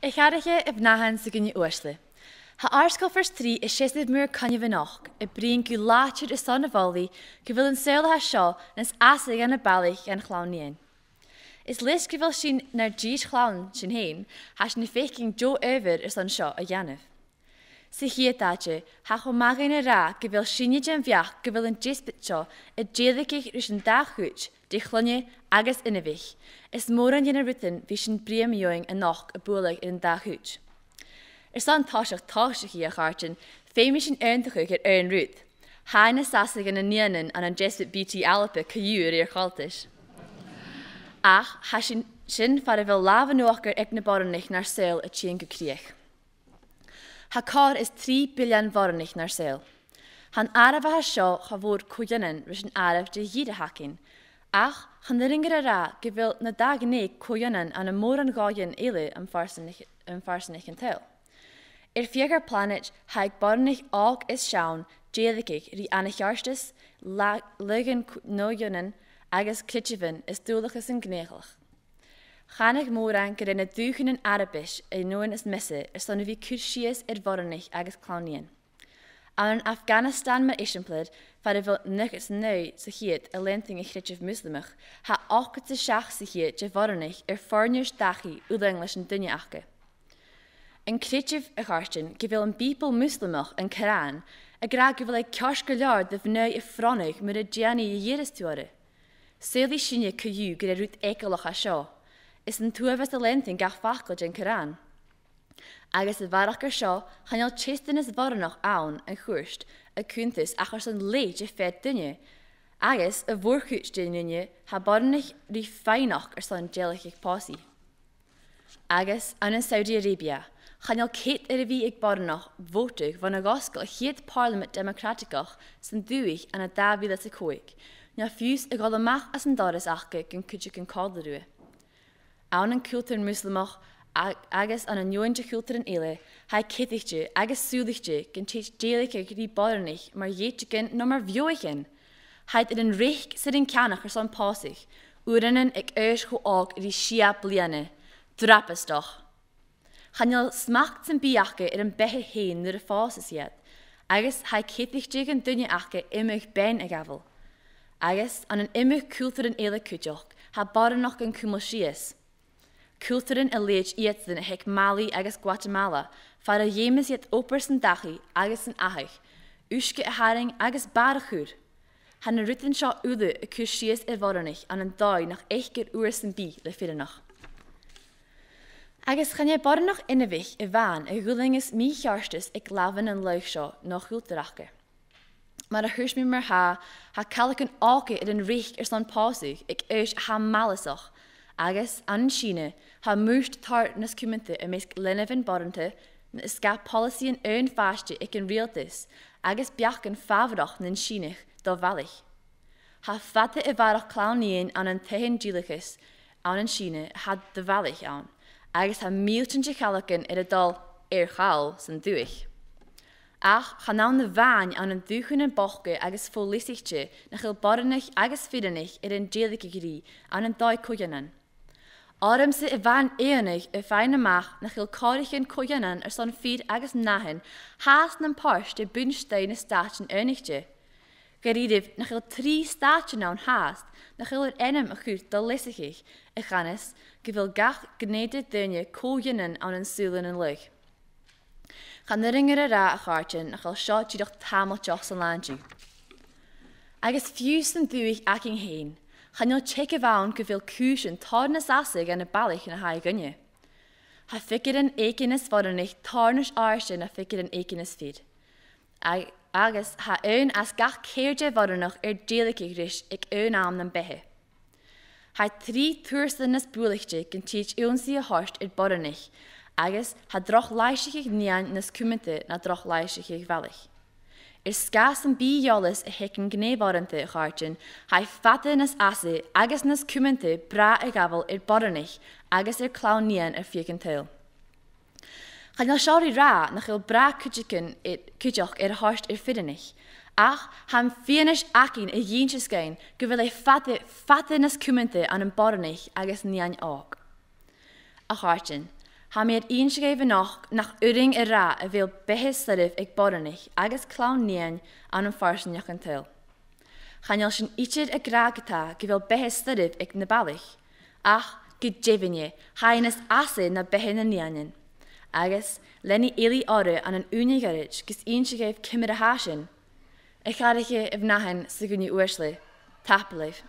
Ich harige ib nahan sy gynnu oersle. Ha arsgol vers 3 is sydd mwr cynnu fy noch, y brin gw lachyd y son y foldi, gyfyl yn seil ha sio, nes asig yn y balich gan chlawn nien. Is lis gyfyl sy'n na'r gys chlawn sy'n hyn, ha sy'n ffeichgyn jo over y son sio y janif. Sy hi dadje, ha cho magin y ra gyfyl sy'n ydyn fiach gyfyl yn gisbit sio, y djeddig eich rys yn dach hwch, di chlonje agos innefich. Is moran jen y rytyn fi sy'n briem ioing y noch y bwleg yn dach hwch. Son tasig hi a chartin, féimi sin eintachig ar rút. Haine sasig an nianan an Jesuit BT Alpa cayúr ar chaltis. Ach, ha sin far a bhil lavan nuachar ag na boranich nar seil a tien gukriech. Ha car is 3 billion boranich nar seil. Han araf a ha sio cha fwr cwyanan rys an araf de hyd a hakin. Ach, chan ringar a ra gyfil na dag ne cwyanan an a mór an gajan eile am farsanich an tel. Fiegar planet haig bornich og is sjaun, djelikig ri anacharstys, lugan nojonen, agus klitjevin is doeliges en gnegelig. Chanig moran gerin a duchen in Arabisch noen is misse, is dan vi kurshies bornich agus klaunien. An Afghanistan ma isenplid, var vil nukkes neu se hiet a lenting klitjev muslimig, ha ook te sjach se hiet je bornich farniers dachi English en dunje achke. Yn creative a chartin, gyfil yn Bibl Muslimach yn Quran, a gra gyfil ei cars gyliard dy fneu y ffronig myr y gianni i iris tuare. Seili synia cyw gyda rwyd egelach a sio, is yn tuafas y lentin gach fachgod yn Quran. Agus y farach ar sio, chanel chestin ys farnach awn yn chwrst, y cwnthus achos yn leid y fed dynnu, agus y fwrchwch dynnu ha barnach ri ffeinach ar son gelich eich posi. Agus yn Saudi Arabia, chanel ket fi ag barnach votig van a gosgal het Parliament Democraticach sy'n dwyich an a David at y coig, na fws ag olamach as yn doris achge gyn cwtio gyn codlerwe. Awn yn cultur muslimach agus an a niointje cultur yn eile, hai ketichtje agus súlichtje gyn teach deilig ag ri barnach mar jeetje gyn no mar vioichen. Heid yn reich sydd yn canach ar son posig, urinnen ag eus go og ri siap liane, drapes doch. Chanel smacht sy'n biachge yn behe heen nyr y ffos yet, agus hai cetichtig yn dynnu achge imych ben ag afel. Agus an yn imych cultur yn eile cwtioch, ha baranoch yn cwmosies. Cultur yn leid iet dyn hec Mali agus Guatemala, far a jemes yet opers yn dachi agus yn ahich, uske a haring agus barachur. Han yn rytten sio ude y cwsies varnich an yn doi nach eichger oers yn bi le firenach. Agus chan je barnach innevich van a gulinges mi charstus ag lavan an leich sio noch gulterachke. Maar a hurs mi mer ha calic an ake in reich son pasig ag eus ha malisach. Agus an Chine ha moest tart nas cuminte a mesk lenevin barnte na isca policy an eun faste ag an realtis, agus biach an favrach nin Chinich do valich. Ha fatte varach claunien an an tehen gilicus an Chine had de valich aan. Agus ha mieltje chalacin a dal chaal sy'n dwych. Ach, chanawn na vain an yn dwchyn yn bochge agus ffolisichtje na chil barnach agus fidanich yn delig gri an yn dau cojanan. Arm sy van eonig fein amach na chil carich yn cojanan son fyd agus nahin haas na'n pars de bunstein y statien eunigje. Geridif na chil 3 statien na'n haast na chil enem a goed dal lissigich a chanis gyfil gach gnede dynnu cojanan an yn sŵlen yn lug. Chan na ringar a ra a chartin na chil sio tydach tamil joch yn landju. Agus fws yn dwych ac yn hyn, chan you'll check a fawn gyfil cwysyn tarnas asig an y balich yn a haig ynnu. Ha ficir yn eicinus fodernich tarnas arsyn a ficir yn eicinus fyd. Agus ha eun as gach ceirde fodernach deilig igrish ag eun am na'n behe. Ha 3 thuursinnes bwlichtje gyn teach eunsi a horst bodernich, agus ha droch leisig ag nian nas cuminte na droch leisig ag velich. Sgas yn bi jolis a hecyn gnevorante a chartin, ha fatte nas ase agus nas cuminte bra ag afel bodernich, agus clawn nian fiegin teil. Chan siori ra na chil bra cwtioch horst fidanich, ach ham fianish akin a jientjes gein, gyfil ei fatte nas cuminte an yn bodernich agus nian og. A chartin, ha mir ein gegeben nach uring ra a bhfuil bethe slidah ag boranich agus clán níon an an farsanneach an til. Channeil sin iad a gragata go bhfuil bethe slidah ag na bailach, ach go déimhine hanas asa na bethe na níanin. Agus lenny éli ára an únigarid gus ein gegeben cimar a hasin. Ich had ik bhnahan sa gunni uarsle, tapalaif.